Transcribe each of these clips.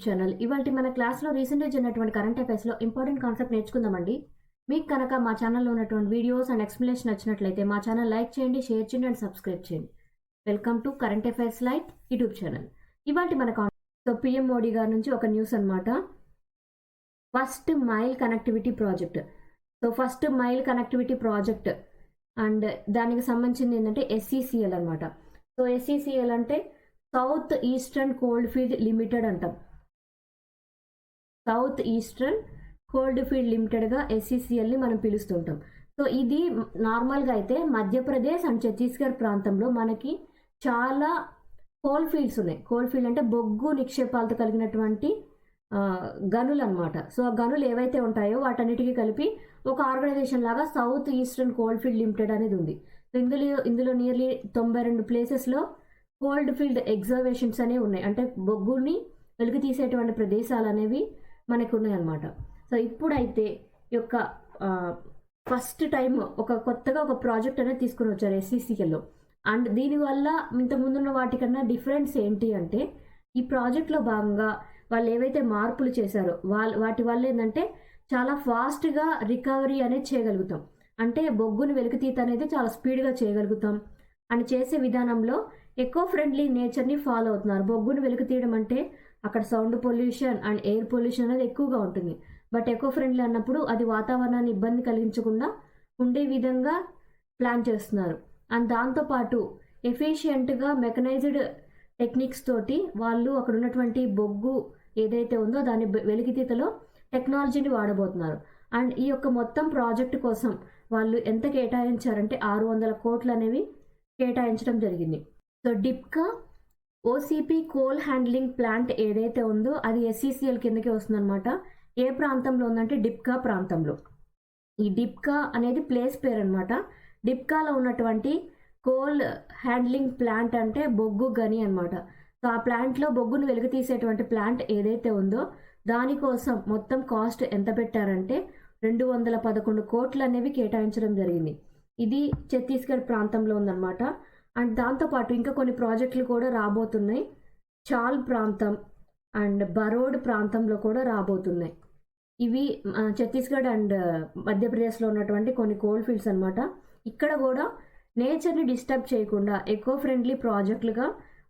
Channel. ఇవాల్టి మన క్లాస్‌లో రీసెంట్‌గా జరిగినటువంటి కరెంట్ అఫైర్స్‌లో ఇంపార్టెంట్ కాన్సెప్ట్ నేర్చుకుందామండి. మీకు కనుక మా ఛానల్‌లో ఉన్నటువంటి వీడియోస్ అండ్ ఎక్స్‌ప్లనేషన్ నచ్చినట్లయితే మా ఛానల్ లైక్ చేయండి, షేర్ చేయండి అండ్ సబ్స్క్రైబ్ చేయండి. Welcome to current affairs light YouTube channel. ఇవాల్టి మన సో పీఎం మోడీ గారి నుంచి ఒక న్యూస్ అన్నమాట. First mile connectivity project. So first mile connectivity project and దానికి సంబంధించింది ఏంటంటే ఎస్ఈసిఎల్ అన్నమాట. సో ఎస్ఈసిఎల్ అంటే south eastern cold field limited అంటాం. సౌత్ ఈస్టర్న్ కోల్డ్ ఫీల్డ్ లిమిటెడ్గా ఎస్ఈసిఎల్ని మనం పిలుస్తుంటాం. సో ఇది నార్మల్గా అయితే మధ్యప్రదేశ్ అండ్ ఛత్తీస్గఢ్ ప్రాంతంలో మనకి చాలా కోల్ ఫీల్డ్స్ ఉన్నాయి. కోల్ ఫీల్డ్ అంటే బొగ్గు నిక్షేపాలతో కలిగినటువంటి గనులు అనమాట. సో ఆ గనులు ఏవైతే ఉంటాయో వాటన్నిటికీ కలిపి ఒక ఆర్గనైజేషన్ లాగా south eastern cold field limited అనేది ఉంది. సో ఇందులో నియర్లీ 92 ప్లేసెస్లో కోల్డ్ ఫీల్డ్ ఎగ్జర్వేషన్స్ అనేవి ఉన్నాయి. అంటే బొగ్గుని వెలికి తీసేటువంటి ప్రదేశాలు అనేవి మనకు ఉన్నాయి అన్నమాట. సో ఇప్పుడైతే ఈ యొక్క ఫస్ట్ టైం కొత్తగా ఒక ప్రాజెక్ట్ అనేది తీసుకుని వచ్చారు ఎస్ఈసిఎల్లో. అండ్ దీనివల్ల ఇంత ముందున్న వాటికన్నా డిఫరెన్స్ ఏంటి అంటే ఈ ప్రాజెక్ట్లో భాగంగా వాళ్ళు ఏవైతే మార్పులు చేశారో వాటి వల్ల ఏంటంటే చాలా ఫాస్ట్గా రికవరీ అనేది చేయగలుగుతాం. అంటే బొగ్గుని వెలికితీత అనేది చాలా స్పీడ్గా చేయగలుగుతాం అని చేసే విధానంలో ఎకో ఫ్రెండ్లీ నేచర్ని ఫాలో అవుతున్నారు. బొగ్గుని వెలికి తీయడం అంటే అక్కడ sound pollution and air pollution అనేది ఎక్కువగా ఉంటుంది. బట్ ఎకో ఫ్రెండ్లీ అన్నప్పుడు అది వాతావరణాన్ని ఇబ్బంది కలిగించకుండా ఉండే విధంగా ప్లాన్ చేస్తున్నారు. అండ్ దాంతోపాటు ఎఫిషియెంట్గా మెకనైజ్డ్ టెక్నిక్స్ తోటి వాళ్ళు అక్కడ ఉన్నటువంటి బొగ్గు ఏదైతే ఉందో దాని వెలికితీతలో టెక్నాలజీని వాడబోతున్నారు. అండ్ ఈ యొక్క మొత్తం ప్రాజెక్టు కోసం వాళ్ళు ఎంత కేటాయించారంటే 600 కోట్లు అనేవి కేటాయించడం జరిగింది. So Dipka OCP coal handling plant ఏదైతే ఉందో అది ఎస్ఈసిఎల్ కిందకే వస్తుందన్నమాట. ఏ ప్రాంతంలో ఉందంటే డిప్కా ప్రాంతంలో. ఈ డిప్కా అనేది ప్లేస్ పేరు అనమాట. డిప్కాలో ఉన్నటువంటి కోల్ హ్యాండ్లింగ్ ప్లాంట్ అంటే బొగ్గు గని అనమాట. సో ఆ ప్లాంట్లో బొగ్గును వెలికి తీసేటువంటి ప్లాంట్ ఏదైతే ఉందో దానికోసం మొత్తం కాస్ట్ ఎంత పెట్టారంటే 211 కోట్లు అనేవి కేటాయించడం జరిగింది. ఇది ఛత్తీస్గఢ్ ప్రాంతంలో ఉందన్నమాట. అండ్ దాంతోపాటు ఇంకా కొన్ని ప్రాజెక్టులు కూడా రాబోతున్నాయి. చాల్ ప్రాంతం అండ్ బరోడ్ ప్రాంతంలో కూడా రాబోతున్నాయి. ఇవి ఛత్తీస్గఢ్ అండ్ మధ్యప్రదేశ్లో ఉన్నటువంటి కొన్ని కోల్ ఫీల్డ్స్ అనమాట. ఇక్కడ కూడా నేచర్ని డిస్టర్బ్ చేయకుండా ఎకో ఫ్రెండ్లీ ప్రాజెక్టులుగా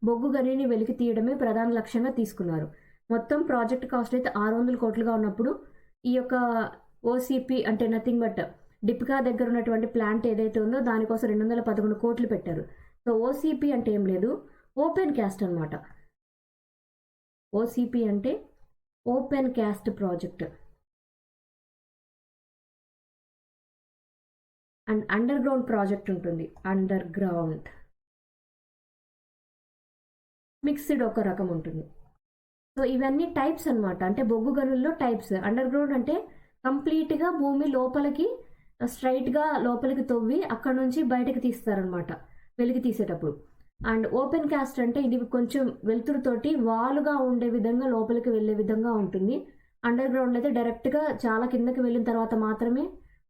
బొగ్గు గనిని వెలికి తీయడమే ప్రధాన లక్ష్యంగా తీసుకున్నారు. మొత్తం ప్రాజెక్ట్ కాస్ట్ అయితే 600 కోట్లుగా ఉన్నప్పుడు ఈ యొక్క ఓసీపీ అంటే నథింగ్ బట్ డిప్కా దగ్గర ఉన్నటువంటి ప్లాంట్ ఏదైతే ఉందో దానికోసం 211 కోట్లు పెట్టారు. సో ఓసీపీ అంటే ఏం లేదు, ఓపెన్ క్యాస్ట్ అనమాట. ఓసీపీ అంటే open cast project. And under ground project ఉంటుంది. అండర్ గ్రౌండ్ మిక్స్డ్ ఒక రకం ఉంటుంది. సో ఇవన్నీ టైప్స్ అనమాట. అంటే బొగ్గు గనుల్లో టైప్స్. అండర్ గ్రౌండ్ అంటే కంప్లీట్గా భూమి లోపలికి స్ట్రైట్గా లోపలికి తవ్వి అక్కడ నుంచి బయటకు తీస్తారనమాట వెలికి తీసేటప్పుడు. అండ్ ఓపెన్ కాస్ట్ అంటే ఇది కొంచెం వెలుతురుతోటి వాలుగా ఉండే విధంగా లోపలికి వెళ్ళే విధంగా ఉంటుంది. అండర్ గ్రౌండ్ అయితే డైరెక్ట్గా చాలా కిందకి వెళ్ళిన తర్వాత మాత్రమే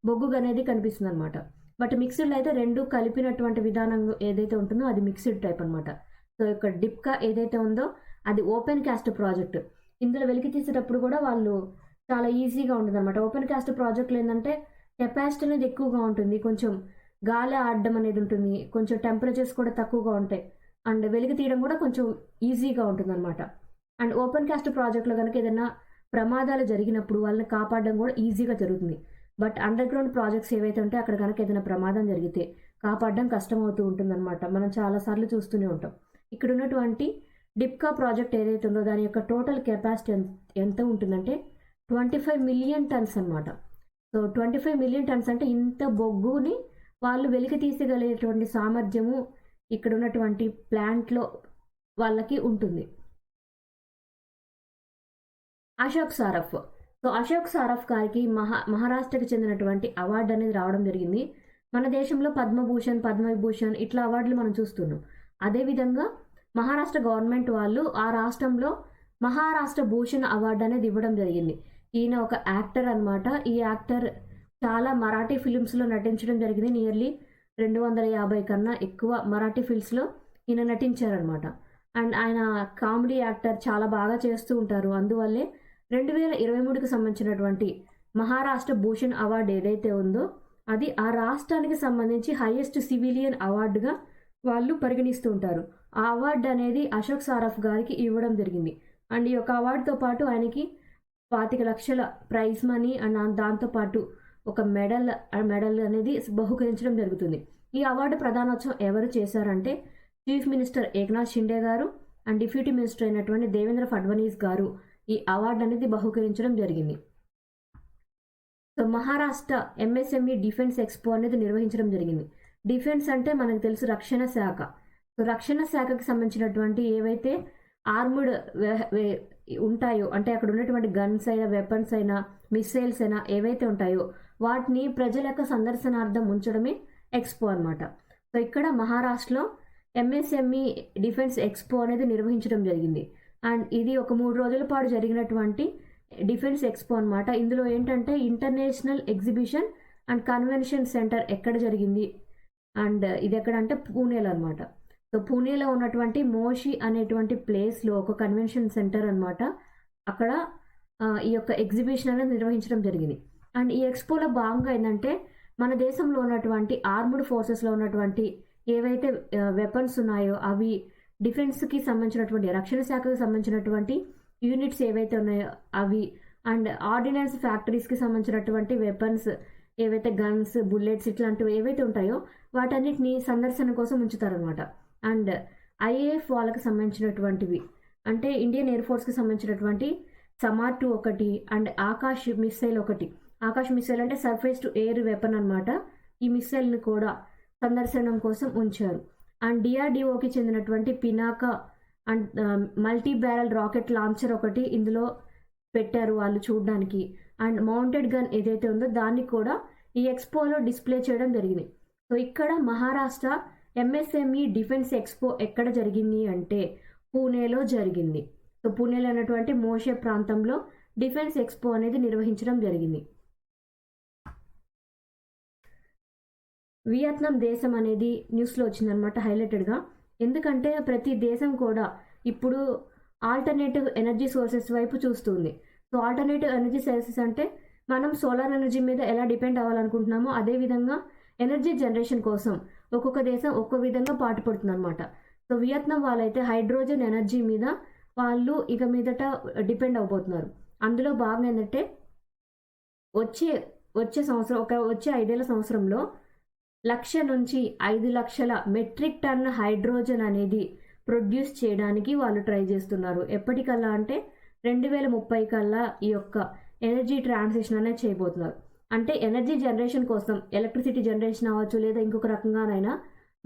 బొగ్గు అనేది కనిపిస్తుంది అనమాట. బట్ మిక్స్డ్ అయితే రెండు కలిపినటువంటి విధానం ఏదైతే ఉంటుందో అది మిక్స్డ్ టైప్ అనమాట. సో ఇక్కడ డిప్కా ఏదైతే ఉందో అది ఓపెన్ కాస్ట్ ప్రాజెక్ట్. ఇందులో వెలికి తీసేటప్పుడు కూడా వాళ్ళు చాలా ఈజీగా ఉంటుంది అనమాట. ఓపెన్ కాస్ట్ ప్రాజెక్టులు ఏంటంటే కెపాసిటీ అనేది ఎక్కువగా ఉంటుంది, కొంచెం గాలి ఆడడం అనేది ఉంటుంది, కొంచెం టెంపరేచర్స్ కూడా తక్కువగా ఉంటాయి, అండ్ వెలికి తీయడం కూడా కొంచెం ఈజీగా ఉంటుంది అనమాట. అండ్ ఓపెన్ కాస్ట్ ప్రాజెక్ట్లో కనుక ఏదైనా ప్రమాదాలు జరిగినప్పుడు వాళ్ళని కాపాడడం కూడా ఈజీగా జరుగుతుంది. బట్ అండర్ గ్రౌండ్ ప్రాజెక్ట్స్ ఏవైతే ఉంటే అక్కడ కనుక ఏదైనా ప్రమాదం జరిగితే కాపాడడం కష్టం అవుతూ ఉంటుందన్నమాట. మనం చాలాసార్లు చూస్తూనే ఉంటాం. ఇక్కడ ఉన్నటువంటి డిప్కా ప్రాజెక్ట్ ఏదైతే ఉందో దాని యొక్క టోటల్ కెపాసిటీ ఎంత ఉంటుందంటే 25 మిలియన్ టన్స్ అనమాట. సో 25 మిలియన్ టన్స్ అంటే ఇంత బొగ్గుని వాళ్ళు వెలికి తీసగలిగేటువంటి సామర్థ్యము ఇక్కడ ఉన్నటువంటి ప్లాంట్లో వాళ్ళకి ఉంటుంది. అశోక్ సారఫ్. సో అశోక్ సారఫ్ గారికి మహారాష్ట్రకి చెందినటువంటి అవార్డు అనేది రావడం జరిగింది. మన దేశంలో పద్మభూషణ్, పద్మవిభూషణ్ ఇట్లా అవార్డులు మనం చూస్తున్నాం. అదేవిధంగా మహారాష్ట్ర గవర్నమెంట్ వాళ్ళు ఆ రాష్ట్రంలో మహారాష్ట్ర భూషణ్ అవార్డు అనేది ఇవ్వడం జరిగింది. ఈయన ఒక యాక్టర్ అనమాట. ఈ యాక్టర్ చాలా మరాఠీ ఫిలిమ్స్లో నటించడం జరిగింది. నియర్లీ 250 కన్నా ఎక్కువ మరాఠీ ఫిల్మ్స్లో ఈయన నటించారనమాట. అండ్ ఆయన కామెడీ యాక్టర్, చాలా బాగా చేస్తూ ఉంటారు. అందువల్లే 2023కి సంబంధించినటువంటి మహారాష్ట్ర భూషణ్ అవార్డు ఏదైతే ఉందో అది ఆ రాష్ట్రానికి సంబంధించి హైయెస్ట్ సివిలియన్ అవార్డుగా వాళ్ళు పరిగణిస్తూ ఉంటారు. ఆ అవార్డు అనేది అశోక్ సారఫ్ గారికి ఇవ్వడం జరిగింది. అండ్ ఈ యొక్క అవార్డుతో పాటు ఆయనకి 25 లక్షల ప్రైజ్ మనీ అండ్ దాంతోపాటు ఒక మెడల్ అనేది బహుకరించడం జరుగుతుంది. ఈ అవార్డు ప్రధానోత్సవం ఎవరు చేశారంటే చీఫ్ మినిస్టర్ ఏక్నాథ్ షిండే గారు అండ్ డిప్యూటీ మినిస్టర్ అయినటువంటి దేవేంద్ర ఫడ్నవీస్ గారు ఈ అవార్డు అనేది బహుకరించడం జరిగింది. So Maharashtra MSME defence expo అనేది నిర్వహించడం జరిగింది. డిఫెన్స్ అంటే మనకు తెలుసు రక్షణ శాఖ. సో రక్షణ శాఖకి సంబంధించినటువంటి ఏవైతే ఆర్మ్డ్ ఉంటాయో, అంటే అక్కడ ఉన్నటువంటి గన్స్ అయినా, వెపన్స్ అయినా, మిసైల్స్ అయినా ఏవైతే ఉంటాయో వాటిని ప్రజల యొక్క సందర్శనార్థం ఉంచడమే ఎక్స్పో అనమాట. సో ఇక్కడ మహారాష్ట్రలో ఎంఎస్ఎంఈ డిఫెన్స్ ఎక్స్పో అనేది నిర్వహించడం జరిగింది. అండ్ ఇది ఒక 3 రోజుల పాటు జరిగినటువంటి డిఫెన్స్ ఎక్స్పో అనమాట. ఇందులో ఏంటంటే international exhibition and convention centre ఎక్కడ జరిగింది అండ్ ఇది ఎక్కడ అంటే పూణేలో అనమాట. సో పూణేలో ఉన్నటువంటి మోషి అనేటువంటి ప్లేస్లో ఒక కన్వెన్షన్ సెంటర్ అనమాట. అక్కడ ఈ యొక్క ఎగ్జిబిషన్ అనేది నిర్వహించడం జరిగింది. అండ్ ఈ ఎక్స్పోలో భాగంగా ఏంటంటే మన దేశంలో ఉన్నటువంటి ఆర్మ్డ్ ఫోర్సెస్లో ఉన్నటువంటి ఏవైతే వెపన్స్ ఉన్నాయో అవి, డిఫెన్స్కి సంబంధించినటువంటి రక్షణ శాఖకు సంబంధించినటువంటి యూనిట్స్ ఏవైతే ఉన్నాయో అవి, అండ్ ఆర్డినెన్స్ ఫ్యాక్టరీస్కి సంబంధించినటువంటి వెపన్స్ ఏవైతే గన్స్, బుల్లెట్స్ ఇట్లాంటివి ఏవైతే ఉంటాయో వాటన్నిటిని సందర్శన కోసం ఉంచుతారనమాట. అండ్ ఐఏఎఫ్ వాళ్ళకి సంబంధించినటువంటివి అంటే ఇండియన్ ఎయిర్ ఫోర్స్కి సంబంధించినటువంటి సమార్ 2 ఒకటి అండ్ ఆకాష్ మిస్సైల్ ఒకటి. ఆకాష్ మిస్సైల్ అంటే సర్ఫేస్ టు ఎయిర్ వెపన్ అనమాట. ఈ మిస్సైల్ని కూడా సందర్శనం కోసం ఉంచారు. అండ్ డిఆర్డిఓకి చెందినటువంటి Pinaka and multi barrel rocket launcher ఒకటి ఇందులో పెట్టారు వాళ్ళు చూడడానికి. అండ్ మౌంటెడ్ గన్ ఏదైతే ఉందో దాన్ని కూడా ఈ ఎక్స్పోలో డిస్ప్లే చేయడం జరిగింది. సో ఇక్కడ మహారాష్ట్ర ఎంఎస్ఎంఈ డిఫెన్స్ ఎక్స్పో ఎక్కడ జరిగింది అంటే పూణేలో జరిగింది. సో పూణేలో ఉన్నటువంటి మోషే ప్రాంతంలో డిఫెన్స్ ఎక్స్పో అనేది నిర్వహించడం జరిగింది. వియత్నాం దేశం అనేది న్యూస్లో వచ్చిందనమాట హైలైటెడ్గా. ఎందుకంటే ప్రతి దేశం కూడా ఇప్పుడు ఆల్టర్నేటివ్ ఎనర్జీ సోర్సెస్ వైపు చూస్తుంది. సో ఆల్టర్నేటివ్ ఎనర్జీ సోర్సెస్ అంటే మనం సోలార్ ఎనర్జీ మీద ఎలా డిపెండ్ అవ్వాలనుకుంటున్నామో అదేవిధంగా ఎనర్జీ జనరేషన్ కోసం ఒక్కొక్క దేశం ఒక్కో విధంగా పాటుపడుతుంది అనమాట. సో వియత్నాం వాళ్ళైతే హైడ్రోజన్ ఎనర్జీ మీద వాళ్ళు ఇక మీదట డిపెండ్ అవబోతున్నారు. అందులో భాగంగా ఏంటంటే వచ్చే సంవత్సరం వచ్చే 5 ఏళ్ల సంవత్సరంలో 1,00,000 నుంచి 5 లక్షల మెట్రిక్ టన్ హైడ్రోజన్ అనేది ప్రొడ్యూస్ చేయడానికి వాళ్ళు ట్రై చేస్తున్నారు. ఎప్పటికల్లా అంటే 2030 కల్లా ఈ యొక్క ఎనర్జీ ట్రాన్సిషన్ అనేది చేయబోతున్నారు. అంటే ఎనర్జీ జనరేషన్ కోసం ఎలక్ట్రిసిటీ జనరేషన్ అవ్వచ్చు లేదా ఇంకొక రకంగానైనా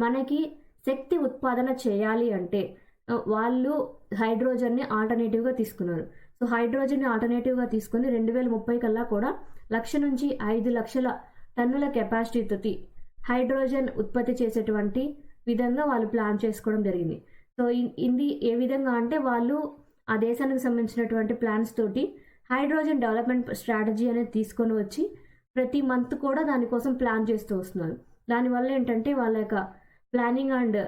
మనకి శక్తి ఉత్పాదన చేయాలి అంటే వాళ్ళు హైడ్రోజన్ని ఆల్టర్నేటివ్గా తీసుకున్నారు. సో హైడ్రోజన్ని ఆల్టర్నేటివ్గా తీసుకొని 2030 కల్లా కూడా 1,00,000 నుంచి 5 లక్షల టన్నుల కెపాసిటీతో హైడ్రోజన్ ఉత్పత్తి చేసేటువంటి విధంగా వాళ్ళు ప్లాన్ చేసుకోవడం జరిగింది. సో ఇది ఏ విధంగా అంటే వాళ్ళు ఆ దేశానికి సంబంధించినటువంటి ప్లాన్స్ తోటి హైడ్రోజన్ డెవలప్మెంట్ స్ట్రాటజీ అనేది తీసుకొని వచ్చి ప్రతి మంత్ కూడా దానికోసం ప్లాన్ చేస్తూ వస్తున్నారు. దానివల్ల ఏంటంటే వాళ్ళ యొక్క ప్లానింగ్ అండ్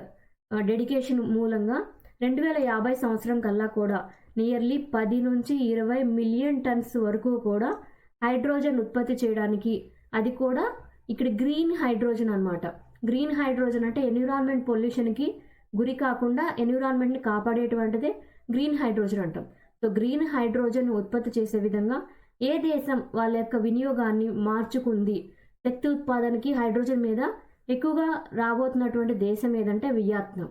డెడికేషన్ మూలంగా 2050 సంవత్సరం కల్లా కూడా నియర్లీ 10 నుంచి 20 మిలియన్ టన్స్ వరకు కూడా హైడ్రోజన్ ఉత్పత్తి చేయడానికి, అది కూడా ఇక్కడ గ్రీన్ హైడ్రోజన్ అనమాట. గ్రీన్ హైడ్రోజన్ అంటే ఎన్విరాన్మెంట్ పొల్యూషన్కి గురి కాకుండా ఎన్విరాన్మెంట్ని కాపాడేటువంటిదే గ్రీన్ హైడ్రోజన్ అంటాం. సో గ్రీన్ హైడ్రోజన్ ఉత్పత్తి చేసే విధంగా ఏ దేశం వాళ్ళ యొక్క వినియోగాన్ని మార్చుకుంది, శక్తి ఉత్పాదనకి హైడ్రోజన్ మీద ఎక్కువగా రాబోతున్నటువంటి దేశం ఏదంటే వియత్నాం.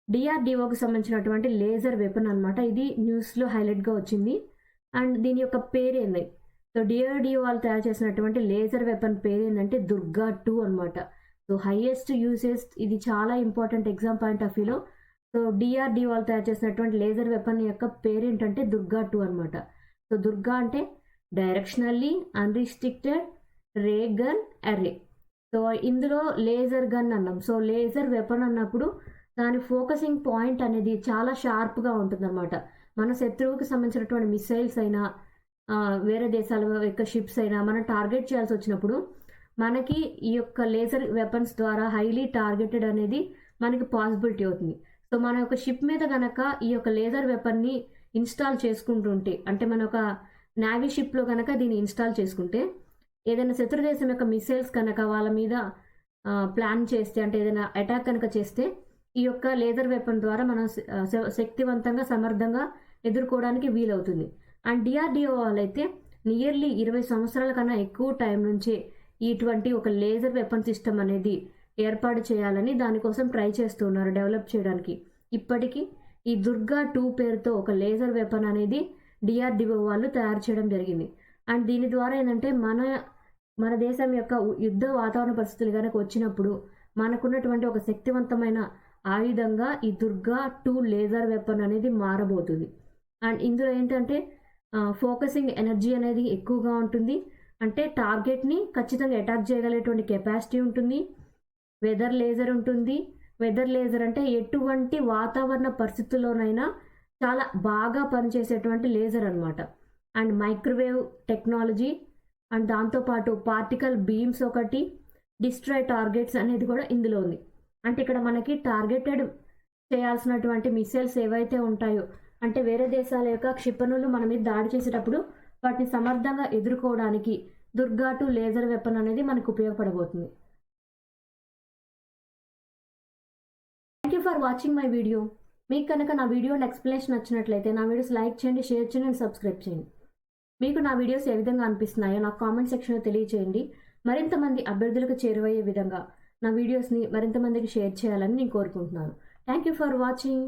డిఆర్డిఓకి సంబంధించినటువంటి లేజర్ వెపన్ అనమాట. ఇది న్యూస్లో హైలైట్గా వచ్చింది. అండ్ దీని యొక్క పేరు ఏంది, సో డిఆర్డిఓ వాళ్ళు తయారు చేసినటువంటి లేజర్ వెపన్ పేరు ఏంటంటే దుర్గా 2 అనమాట. సో హైయెస్ట్ యూసేజ్, ఇది చాలా ఇంపార్టెంట్ ఎగ్జామ్ పాయింట్ ఆఫ్ వ్యూలో. సో డిఆర్డిఓ వాళ్ళు తయారు చేసినటువంటి లేజర్ వెపన్ యొక్క పేరు ఏంటంటే దుర్గా 2 అనమాట. సో దుర్గా అంటే డైరెక్షనల్లీ అన్రిస్ట్రిక్టెడ్ రే గన్ అర్రే. సో ఇందులో లేజర్ గన్ అన్నాం. సో లేజర్ వెపన్ అన్నప్పుడు దాని ఫోకసింగ్ పాయింట్ అనేది చాలా షార్ప్గా ఉంటుంది అనమాట. మన శత్రువుకి సంబంధించినటువంటి మిసైల్స్ అయినా వేరే దేశాల యొక్క షిప్స్ అయినా మనం టార్గెట్ చేయాల్సి వచ్చినప్పుడు మనకి ఈ యొక్క లేజర్ వెపన్స్ ద్వారా హైలీ టార్గెటెడ్ అనేది మనకి పాసిబిలిటీ అవుతుంది. సో మన యొక్క షిప్ మీద గనక ఈ యొక్క లేజర్ వెపన్ని ఇన్స్టాల్ చేసుకుంటుంటే, అంటే మన ఒక నావీ షిప్లో కనుక దీన్ని ఇన్స్టాల్ చేసుకుంటే, ఏదైనా శత్రు దేశం యొక్క మిసైల్స్ కనుక వాళ్ళ మీద ప్లాన్ చేస్తే, అంటే ఏదైనా అటాక్ కనుక చేస్తే, ఈ యొక్క లేజర్ వెపన్ ద్వారా మనం శక్తివంతంగా సమర్థంగా ఎదుర్కోవడానికి వీలవుతుంది. అండ్ డిఆర్డిఓ వాళ్ళైతే నియర్లీ 20 సంవత్సరాల కన్నా ఎక్కువ టైం నుంచే ఇటువంటి ఒక లేజర్ వెపన్ సిస్టమ్ అనేది ఏర్పాటు చేయాలని దానికోసం ట్రై చేస్తున్నారు డెవలప్ చేయడానికి. ఇప్పటికీ ఈ దుర్గా 2 పేరుతో ఒక లేజర్ వెపన్ అనేది డిఆర్డిఓ వాళ్ళు తయారు చేయడం జరిగింది. అండ్ దీని ద్వారా ఏంటంటే మన దేశం యొక్క యుద్ధ వాతావరణ పరిస్థితులు కనుక వచ్చినప్పుడు మనకున్నటువంటి ఒక శక్తివంతమైన ఆయుధంగా ఈ దుర్గా 2 లేజర్ వెపన్ అనేది మారబోతుంది. అండ్ ఇందులో ఏంటంటే ఫోకసింగ్ ఎనర్జీ అనేది ఎక్కువగా ఉంటుంది. అంటే టార్గెట్ని ఖచ్చితంగా అటాక్ చేయగలిగేటువంటి కెపాసిటీ ఉంటుంది. వెదర్ లేజర్ ఉంటుంది. వెదర్ లేజర్ అంటే ఎటువంటి వాతావరణ పరిస్థితుల్లోనైనా చాలా బాగా పనిచేసేటువంటి లేజర్ అనమాట. అండ్ మైక్రోవేవ్ టెక్నాలజీ, అండ్ దాంతోపాటు పార్టికల్ బీమ్స్ ఒకటి, డిస్ట్రాయ్ టార్గెట్స్ అనేది కూడా ఇందులో ఉంది. అంటే ఇక్కడ మనకి టార్గెటెడ్ చేయాల్సినటువంటి మిసైల్స్ ఏవైతే ఉంటాయో, అంటే వేరే దేశాల యొక్క క్షిపణులు మన మీద దాడి చేసేటప్పుడు వాటిని సమర్థంగా ఎదుర్కోవడానికి దుర్గా 2 లేజర్ వెపన్ అనేది మనకు ఉపయోగపడబోతుంది. Thank you for watching my video. మీకు కనుక నా వీడియో ఎక్స్ప్లెనేషన్ నచ్చినట్లయితే నా వీడియోస్ లైక్ చేయండి, షేర్ చేయండి అండ్ సబ్స్క్రైబ్ చేయండి. మీకు నా వీడియోస్ ఏ విధంగా అనిపిస్తున్నాయో నాకు కామెంట్ సెక్షన్లో తెలియజేయండి. మరింత మంది అభ్యర్థులకు చేరువయ్యే విధంగా నా వీడియోస్ని మరింత మందికి షేర్ చేయాలని నేను కోరుకుంటున్నాను. Thank you for watching.